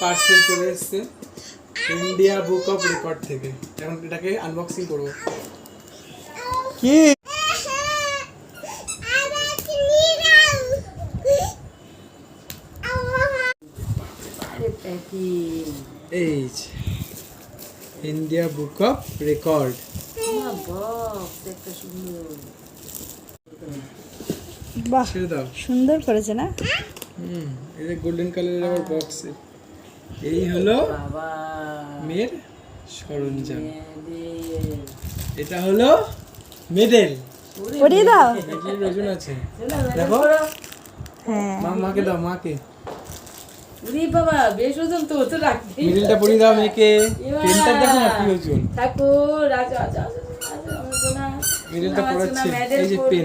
Parcel চলে এসেছে India book of record থেকে। এখন এটাকে আনবক্সিং করব। কি এই ইন্ডিয়া বুক অফ রেকর্ড। বাহ, সুন্দর করেছে না? এই যে গোল্ডেন কালারের আবার বক্স। এই হলো মেয়ের সরঞ্জাম, এটা হলো মেডেল। পরিয়ে দাও। ওজন আছে দেখো। হ্যাঁ, মাকে দাও, মাকে উরি বাবা বেশ ওজন তো তো রাখবি। মেডেলটা পরিয়ে দাও মেয়েকে। পেনটা দেখো না কি ওজন। ঠাকুর রাজা রাজা সোনা মেডেলটা পড়াচ্ছে, এই যে পেন।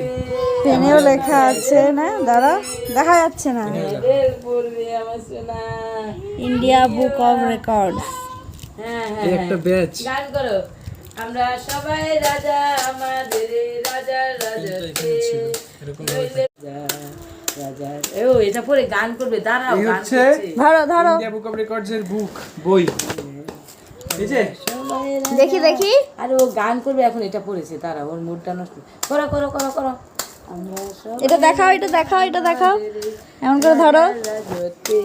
পেনেও লেখা আছে না? দাঁড়াও, দেখা যাচ্ছে না। মেডেল পড়বে আমার সোনা। India book of record. হ্যাঁ এই হ্যাঁ একটা ব্যাচ। গান করো। আমরা সবাই রাজা, আমাদের রাজা রাজাতে এরকম রাজা। ও এটা পরে গান করবে, দাঁড়াও এই গান হচ্ছে করছে। ধরো ধরো, ইন্ডিয়া বুক অফ রেকর্ডস এর বুক, বই। এই যে সবাই রাজা। দেখি দেখি। আরে ও গান করবে এখন, এটা পড়েছে, দাঁড়া ওর মুডটা নষ্ট করো করো করো করো। আমরা সবাই এটা দেখাও, এটা দেখাও, এটা দেখাও, এমন করে ধরো। রাজাতে।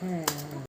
হ্যাঁ